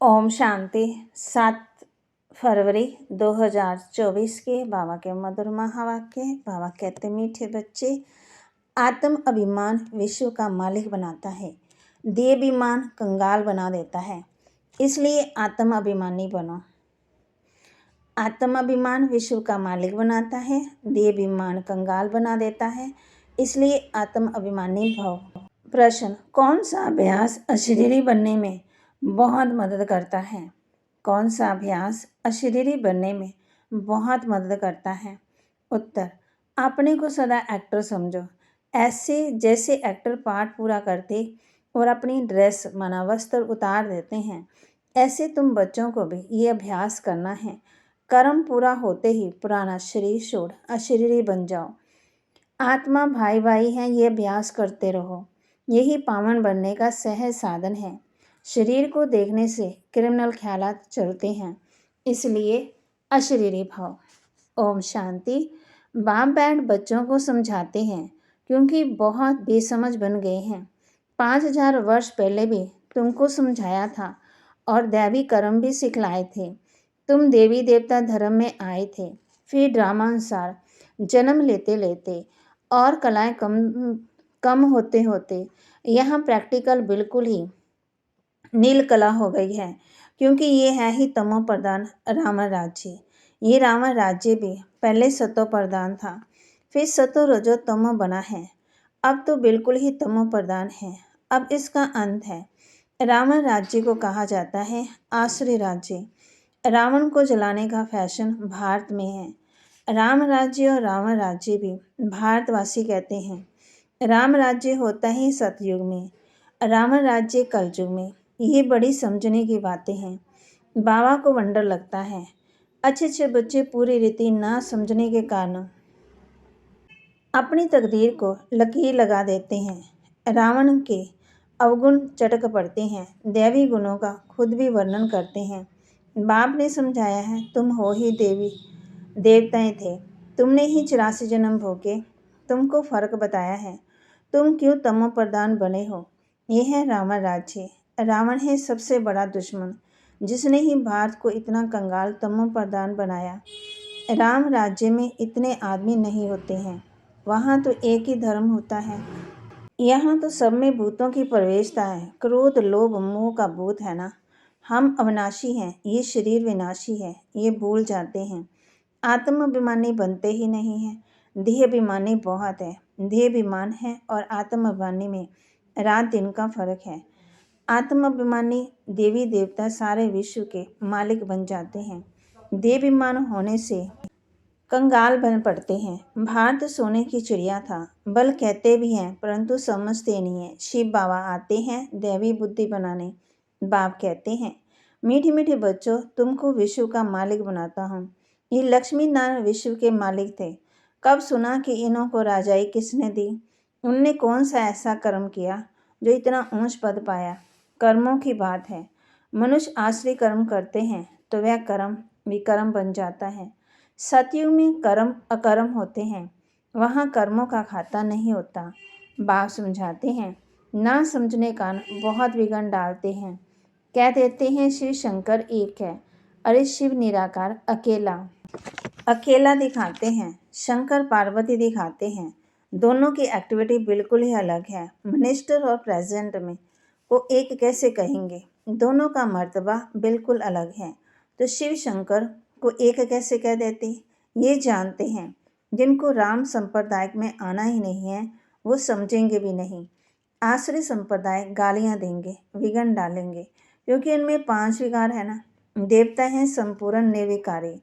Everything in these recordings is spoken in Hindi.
ओम शांति। 7 फरवरी 2024 के बाबा के मधुर महावाक्य। बाबा कहते, मीठे बच्चे, आत्म अभिमान विश्व का मालिक बनाता है, देहाभिमान कंगाल बना देता है, इसलिए आत्म अभिमानी बनो। आत्म अभिमान विश्व का मालिक बनाता है, देहाभिमान कंगाल बना देता है, इसलिए आत्म अभिमानी भव। प्रश्न, कौन सा अभ्यास अशरीरी बनने में बहुत मदद करता है? कौन सा अभ्यास अशरीरी बनने में बहुत मदद करता है? उत्तर, अपने को सदा एक्टर समझो, ऐसे जैसे एक्टर पार्ट पूरा करते और अपनी ड्रेस माना वस्त्र उतार देते हैं, ऐसे तुम बच्चों को भी ये अभ्यास करना है। कर्म पूरा होते ही पुराना शरीर छोड़ अशरीरी बन जाओ। आत्मा भाई भाई हैं, ये अभ्यास करते रहो, यही पावन बनने का सहज साधन है। शरीर को देखने से क्रिमिनल ख्यालात चलते हैं, इसलिए अशरीरी भाव। ओम शांति। बाप बैठ बच्चों को समझाते हैं क्योंकि बहुत बेसमझ बन गए हैं। 5000 वर्ष पहले भी तुमको समझाया था और दैवी कर्म भी सिखलाए थे। तुम देवी देवता धर्म में आए थे, फिर ड्रामा अनुसार जन्म लेते लेते और कलाएं कम होते होते यहाँ प्रैक्टिकल बिल्कुल ही नील कला हो गई है, क्योंकि ये है ही तमो प्रधान रावण राज्य। ये रावण राज्य भी पहले सतो प्रधान था, फिर सतो रजो तमो बना है, अब तो बिल्कुल ही तमो प्रधान है। अब इसका अंत है। रावण राज्य को कहा जाता है आसुरी राज्य। रावण को जलाने का फैशन भारत में है। राम राज्य और रावण राज्य भी भारतवासी कहते हैं। राम राज्य होता ही सतयुग में, रावण राज्य कलयुग में। ये बड़ी समझने की बातें हैं। बाबा को वंडर लगता है, अच्छे बच्चे पूरी रीति ना समझने के कारण अपनी तकदीर को लकीर लगा देते हैं। रावण के अवगुण चटक पड़ते हैं, दैवी गुणों का खुद भी वर्णन करते हैं। बाप ने समझाया है, तुम हो ही देवी देवताएं थे, तुमने ही 84 जन्म भोगे, तुमको फर्क बताया है, तुम क्यों तमो प्रधान बने हो। यह है रावण राज्य। रावण है सबसे बड़ा दुश्मन, जिसने ही भारत को इतना कंगाल तमो प्रधान बनाया। राम राज्य में इतने आदमी नहीं होते हैं, वहाँ तो एक ही धर्म होता है। यहाँ तो सब में भूतों की प्रवेशता है। क्रोध लोभ मोह का भूत है ना। हम अविनाशी हैं, ये शरीर विनाशी है, ये भूल जाते हैं। आत्माभिमानी बनते ही नहीं हैं। देहाभिमानी बहुत है। देहाभिमान है और आत्माभिमानी में रात दिन का फर्क है। आत्माभिमानी देवी देवता सारे विश्व के मालिक बन जाते हैं। देहाभिमान होने से कंगाल बन पड़ते हैं। भारत सोने की चिड़िया था, बल कहते भी हैं परंतु समझते नहीं हैं। शिव बाबा आते हैं दैवी बुद्धि बनाने। बाप कहते हैं, मीठे मीठे बच्चों, तुमको विश्व का मालिक बनाता हूँ। ये लक्ष्मी नारायण विश्व के मालिक थे। कब सुना कि इन्हों को राजाई किसने दी? उनने कौन सा ऐसा कर्म किया जो इतना ऊंच पद पाया? कर्मों की बात है। मनुष्य आश्रय कर्म करते हैं तो वह कर्म विकर्म बन जाता है। सतयुग में कर्म अकर्म होते हैं, वहाँ कर्मों का खाता नहीं होता। बाप समझाते हैं, ना समझने का बहुत विघ्न डालते हैं। कह देते हैं शिव शंकर एक है, अरे शिव निराकार अकेला दिखाते हैं, शंकर पार्वती दिखाते हैं। दोनों की एक्टिविटी बिल्कुल ही अलग है। मिनिस्टर और प्रेसिडेंट में वो एक कैसे कहेंगे? दोनों का मर्तबा बिल्कुल अलग है। तो शिव शंकर को एक कैसे कह देते? ये जानते हैं। जिनको राम संप्रदाय में आना ही नहीं है, वो समझेंगे भी नहीं। आश्रय संप्रदाय गालियाँ देंगे, विघ्न डालेंगे, क्योंकि इनमें 5 विकार है ना। देवता हैं संपूर्ण निर्विकारी,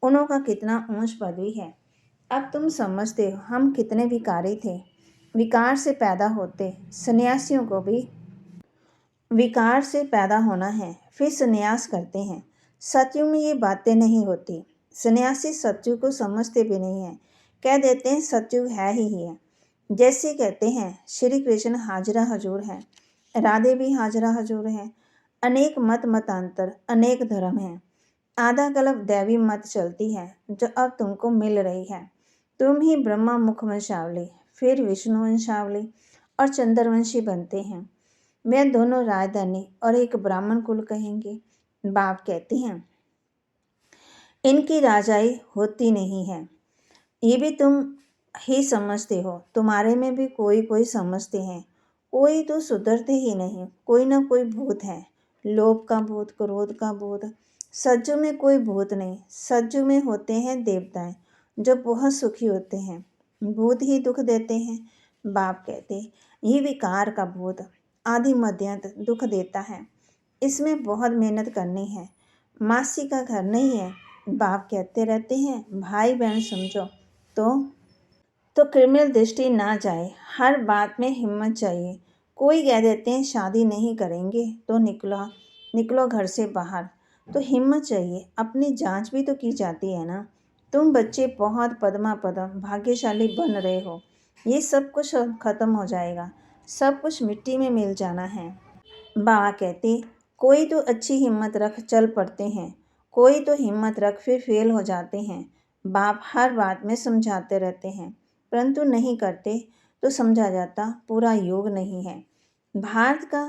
उन्हों का कितना ऊंच पदवी है। अब तुम समझते हो हम कितने विकारी थे। विकार से पैदा होते, सन्यासियों को भी विकार से पैदा होना है, फिर सन्यास करते हैं। सतयुग में ये बातें नहीं होती। सन्यासी सतयुग को समझते भी नहीं हैं, कह देते हैं सतयुग है ही है। जैसे कहते हैं श्री कृष्ण हाजरा हजूर है, राधे भी हाजरा हजूर है। अनेक मतांतर, अनेक धर्म हैं। आधा गलत दैवी मत चलती है जो अब तुमको मिल रही है। तुम ही ब्रह्मा मुख वंशावली, फिर विष्णु वंशावली और चंद्रवंशी बनते हैं। वे दोनों राजधानी और एक ब्राह्मण कुल कहेंगे। बाप कहते हैं इनकी राजाई होती नहीं है, ये भी तुम ही समझते हो, तुम्हारे में भी कोई कोई समझते हैं, कोई तो सुधरते ही नहीं, कोई ना कोई भूत है, लोभ का भूत, क्रोध का भूत। सज्जू में कोई भूत नहीं, सज्जू में होते हैं देवताएं जो बहुत सुखी होते हैं, भूत ही दुख देते हैं। बाप कहते ये विकार का भूत आदि मध्यंत दुख देता है, इसमें बहुत मेहनत करनी है, मासी का घर नहीं है। बाप कहते रहते हैं भाई बहन समझो तो क्रिमिनल दृष्टि ना जाए, हर बात में हिम्मत चाहिए। कोई कह देते हैं शादी नहीं करेंगे तो निकलो घर से बाहर, तो हिम्मत चाहिए, अपनी जांच भी तो की जाती है ना। तुम बच्चे बहुत पदमा पदम भाग्यशाली बन रहे हो, ये सब कुछ खत्म हो जाएगा, सब कुछ मिट्टी में मिल जाना है। बाबा कहते कोई तो अच्छी हिम्मत रख चल पड़ते हैं, कोई तो हिम्मत रख फिर फेल हो जाते हैं। बाप हर बात में समझाते रहते हैं, परंतु नहीं करते तो समझा जाता पूरा योग नहीं है। भारत का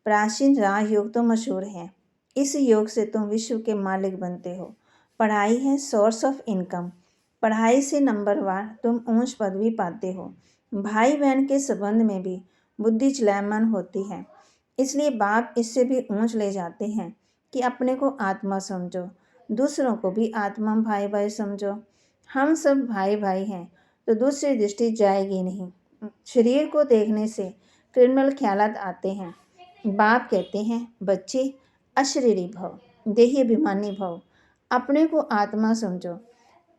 प्राचीन राजयोग तो मशहूर है, इस योग से तुम विश्व के मालिक बनते हो। पढ़ाई है सोर्स ऑफ इनकम, पढ़ाई से नंबरवार तुम ऊंच पदवी पाते हो। भाई बहन के संबंध में भी बुद्धि चलायमान होती है, इसलिए बाप इससे भी ऊंच ले जाते हैं कि अपने को आत्मा समझो, दूसरों को भी आत्मा भाई भाई समझो। हम सब भाई भाई हैं तो दूसरी दृष्टि जाएगी नहीं। शरीर को देखने से क्रिमिनल ख्यालात आते हैं। बाप कहते हैं बच्चे अशरीरी भव, देही अभिमानी भव, अपने को आत्मा समझो।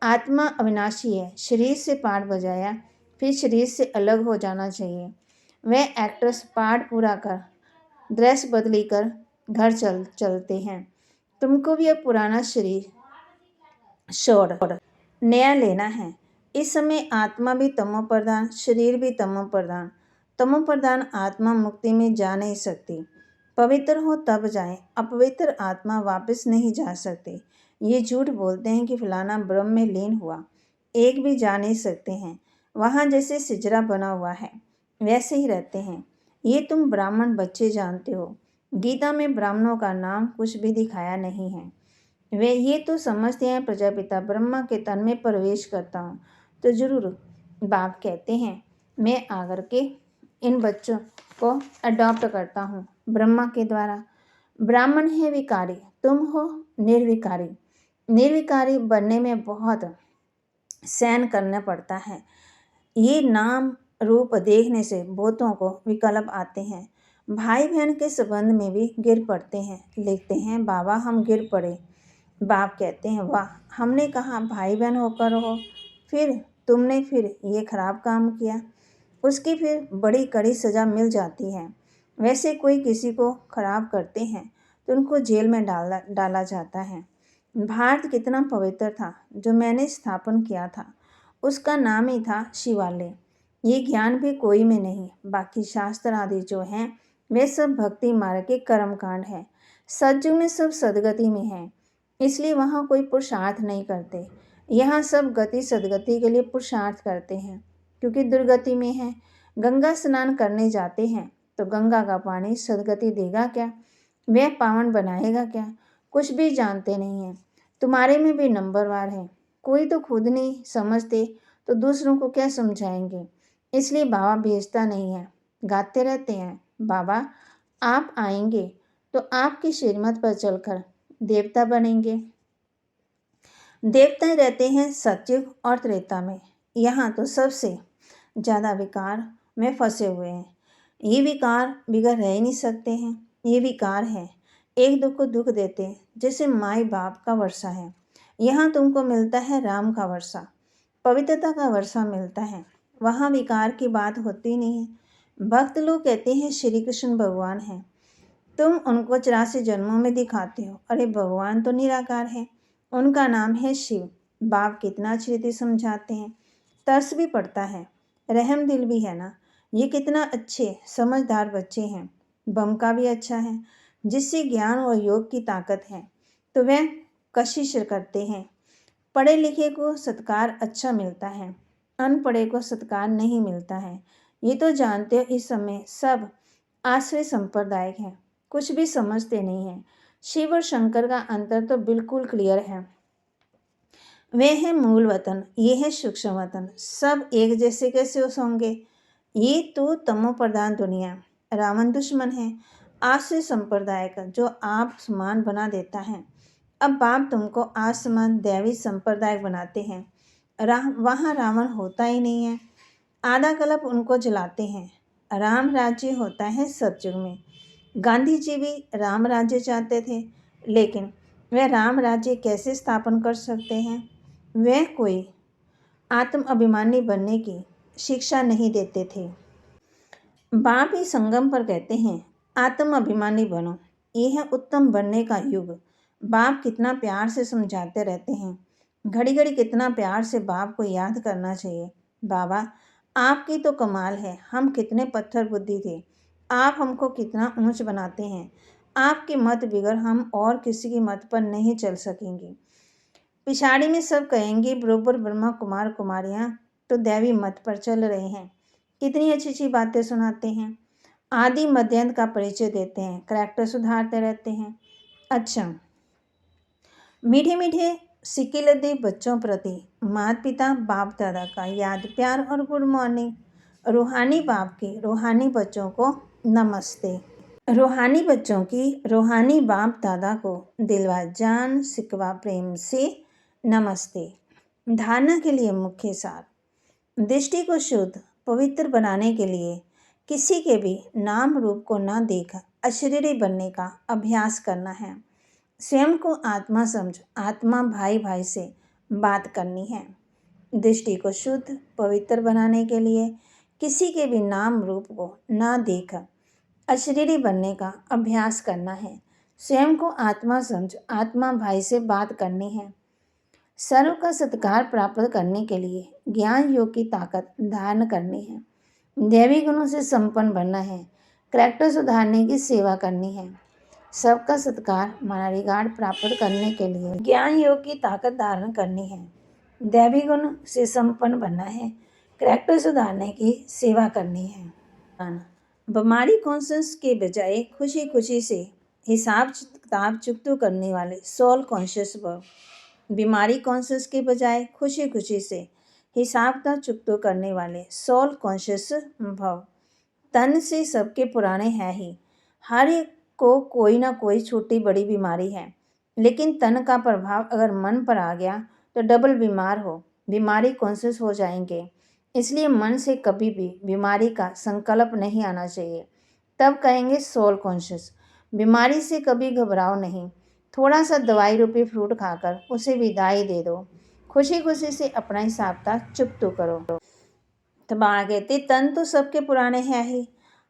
आत्मा अविनाशी है, शरीर से पाठ बजाया फिर शरीर से अलग हो जाना चाहिए। वह एक्ट्रेस पाठ पूरा कर ड्रेस बदली कर घर चलते हैं। तुमको भी अब पुराना शरीर छोड़ नया लेना है। इस समय आत्मा भी तमो प्रधान, शरीर भी तमो प्रधान। तमो प्रधान आत्मा मुक्ति में जा नहीं सकती, पवित्र हो तब जाए, अपवित्र आत्मा वापस नहीं जा सकती। ये झूठ बोलते हैं कि फलाना ब्रह्म में लीन हुआ, एक भी जा नहीं सकते हैं। वहाँ जैसे सिजरा बना हुआ है वैसे ही रहते हैं। ये तुम ब्राह्मण बच्चे जानते हो, गीता में ब्राह्मणों का नाम कुछ भी दिखाया नहीं है। वे ये तो समझते हैं प्रजापिता ब्रह्मा के तन में प्रवेश करता हूँ तो जरूर। बाप कहते हैं मैं आकर के इन बच्चों को अडॉप्ट करता हूँ ब्रह्मा के द्वारा। ब्राह्मण है विकारी, तुम हो निर्विकारी। निर्विकारी बनने में बहुत सहन करना पड़ता है। ये नाम रूप देखने से बहुतों को विकल्प आते हैं। भाई बहन के संबंध में भी गिर पड़ते हैं, लिखते हैं बाबा हम गिर पड़े। बाप कहते हैं वाह, हमने कहा भाई बहन होकर हो, फिर तुमने फिर ये खराब काम किया, उसकी फिर बड़ी कड़ी सज़ा मिल जाती है। वैसे कोई किसी को खराब करते हैं तो उनको जेल में डाला जाता है। भारत कितना पवित्र था जो मैंने स्थापन किया था, उसका नाम ही था शिवालय। ये ज्ञान भी कोई में नहीं, बाकी शास्त्र आदि जो हैं वे सब भक्ति मार्ग के कर्मकांड हैं। सत्युग में सब सदगति में है, इसलिए वहाँ कोई पुरुषार्थ नहीं करते। यहाँ सब गति सदगति के लिए पुरुषार्थ करते हैं, क्योंकि दुर्गति में है। गंगा स्नान करने जाते हैं तो गंगा का पानी सदगति देगा क्या, वह पावन बनाएगा क्या, कुछ भी जानते नहीं हैं। तुम्हारे में भी नंबरवार है, कोई तो खुद नहीं समझते तो दूसरों को क्या समझाएंगे। इसलिए बाबा भेजता नहीं है, गाते रहते हैं बाबा आप आएंगे तो आपकी श्रीमत पर चलकर देवता बनेंगे। देवता रहते हैं सतयुग और त्रेता में, यहाँ तो सबसे ज़्यादा विकार में फंसे हुए हैं। ये विकार बिगड़ रह ही नहीं सकते हैं, ये विकार है एक दुख को दुख देते हैं, जैसे माई बाप का वर्षा है। यहाँ तुमको मिलता है राम का वर्षा, पवित्रता का वर्षा मिलता है, वहाँ विकार की बात होती नहीं है। भक्त लोग कहते हैं श्री कृष्ण भगवान हैं, तुम उनको 84 जन्मों में दिखाते हो, अरे भगवान तो निराकार है, उनका नाम है शिव। बाप कितना अच्छी रीति समझाते हैं, तरस भी पड़ता है, रहम दिल भी है ना। ये कितना अच्छे समझदार बच्चे हैं। बम का भी अच्छा है, जिससे ज्ञान और योग की ताकत है तो वह कशिश करते हैं। पढ़े लिखे को सत्कार अच्छा मिलता है, अनपढ़े को सत्कार नहीं मिलता है। ये तो जानते हो इस समय सब आश्रय संप्रदायिक हैं, कुछ भी समझते नहीं हैं। शिव और शंकर का अंतर तो बिल्कुल क्लियर है। वे हैं मूल वतन, ये है सूक्ष्म वतन। सब एक जैसे कैसे होंगे? ये तो तमो प्रधान दुनिया। रावण दुश्मन है आश्रय संप्रदाय का, जो आप समान बना देता है। अब बाप तुमको आसमान दैवी संप्रदाय बनाते हैं। वहाँ रावण होता ही नहीं है। आधा कल्प उनको जलाते हैं। राम राज्य होता है सतयुग में। गांधी जी भी राम राज्य चाहते थे, लेकिन वह राम राज्य कैसे स्थापन कर सकते हैं? वह कोई आत्म अभिमानी बनने की शिक्षा नहीं देते थे। बाप ही संगम पर कहते हैं, आत्म अभिमानी बनो, ये है उत्तम बनने का युग। बाप कितना प्यार से समझाते रहते हैं। घड़ी घड़ी कितना प्यार से बाप को याद करना चाहिए। बाबा, आपकी तो कमाल है। हम कितने पत्थर बुद्धि थे, आप हमको कितना ऊंच बनाते हैं। आपके मत बिगड़ हम और किसी की मत पर नहीं चल सकेंगे। पिछाड़ी में सब कहेंगे बरोबर ब्रह्मा कुमार कुमारियाँ तो दैवी मत पर चल रहे हैं। कितनी अच्छी अच्छी बातें सुनाते हैं। आदि मध्यांत का परिचय देते हैं, करैक्टर सुधारते रहते हैं। अच्छा, मीठे मीठे सिक्के लदे बच्चों प्रति माता पिता बाप दादा का याद प्यार और गुड मॉर्निंग। रूहानी बाप के रूहानी बच्चों को नमस्ते। रूहानी बच्चों की रूहानी बाप दादा को दिलवा जान सिकवा प्रेम से नमस्ते। धारणा के लिए मुख्य सार। दृष्टि को शुद्ध पवित्र बनाने के लिए किसी के भी नाम रूप को न देख अशरीरी बनने का अभ्यास करना है। स्वयं को आत्मा समझ आत्मा भाई भाई से बात करनी है। दृष्टि को शुद्ध पवित्र बनाने के लिए किसी के भी नाम रूप को न देख अशरीरी बनने का अभ्यास करना है। स्वयं को आत्मा समझ आत्मा भाई से बात करनी है। सर्व का सत्कार प्राप्त करने के लिए ज्ञान योग की ताकत धारण करनी है। दैवी गुणों से संपन्न बनना है। करैक्टर सुधारने की सेवा करनी है। सबका सत्कार माना रिगार्ड प्राप्त करने के लिए ज्ञान योग की ताकत धारण करनी है। दैवी गुण से संपन्न बनना है। करैक्टर सुधारने की सेवा करनी है। बीमारी कॉन्शियस के बजाय खुशी खुशी से हिसाब किताब चुकता करने वाले सोल कॉन्शियस भव। बीमारी कॉन्शियस के बजाय खुशी खुशी से हिसाब का चुकता करने वाले सोल कॉन्शियस भव। तन से सबके पुराने हैं ही। हर एक को कोई ना कोई छोटी बड़ी बीमारी है, लेकिन तन का प्रभाव अगर मन पर आ गया तो डबल बीमार हो बीमारी कॉन्शियस हो जाएंगे। इसलिए मन से कभी भी बीमारी का संकल्प नहीं आना चाहिए, तब कहेंगे सोल कॉन्शियस। बीमारी से कभी घबराओ नहीं। थोड़ा सा दवाई रूपी फ्रूट खाकर उसे विदाई दे दो। खुशी खुशी से अपना हिसाब था चुकता करो। तो बाबा कहते तन तो सबके पुराने हैं ही।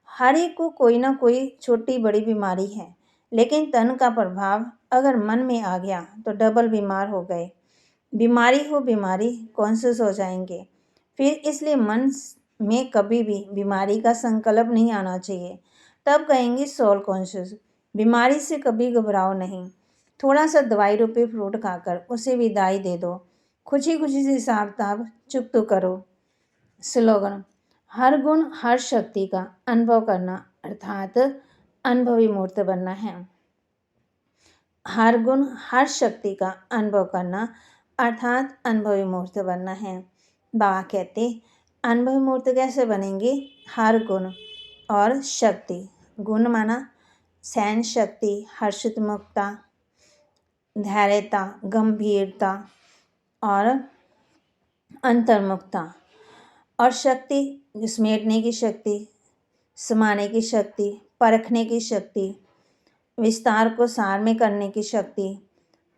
हर एक को कोई ना कोई छोटी बड़ी बीमारी है, लेकिन तन का प्रभाव अगर मन में आ गया तो डबल बीमार हो गए। बीमारी हो बीमारी कॉन्शियस हो जाएंगे। फिर इसलिए मन में कभी भी बीमारी का संकल्प नहीं आना चाहिए, तब कहेंगे सोल कॉन्शियस। बीमारी से कभी घबराओ नहीं। थोड़ा सा दवाई रूपी फ्रूट खाकर उसे विदाई दे दो। खुशी खुशी से हिसाब किताब चुकता करो। स्लोगन। हर गुण हर शक्ति का अनुभव करना अर्थात अनुभवी मूर्त बनना है। हर गुण हर शक्ति का अनुभव करना अर्थात अनुभवी मूर्त बनना है। बाबा कहते अनुभवी मूर्त कैसे बनेंगे? हर गुण और शक्ति। गुण माना सहन शक्ति, हर्षितमुक्ता, धैर्यता, गंभीरता और अंतर्मुखता। और शक्ति समेटने की शक्ति, समाने की शक्ति, परखने की शक्ति, विस्तार को सार में करने की शक्ति।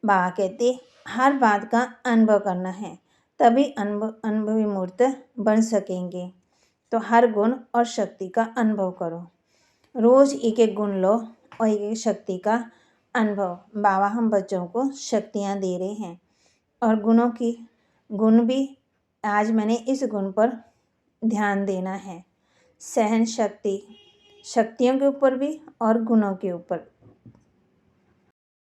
बाबा कहते हर बात का अनुभव करना है, तभी अनुभवी मूर्त बन सकेंगे। तो हर गुण और शक्ति का अनुभव करो। रोज एक एक गुण लो और एक एक शक्ति का अनुभव। बाबा हम बच्चों को शक्तियाँ दे रहे हैं और गुण भी आज मैंने इस गुण पर ध्यान देना है। सहन शक्ति, शक्तियों के ऊपर भी और गुणों के ऊपर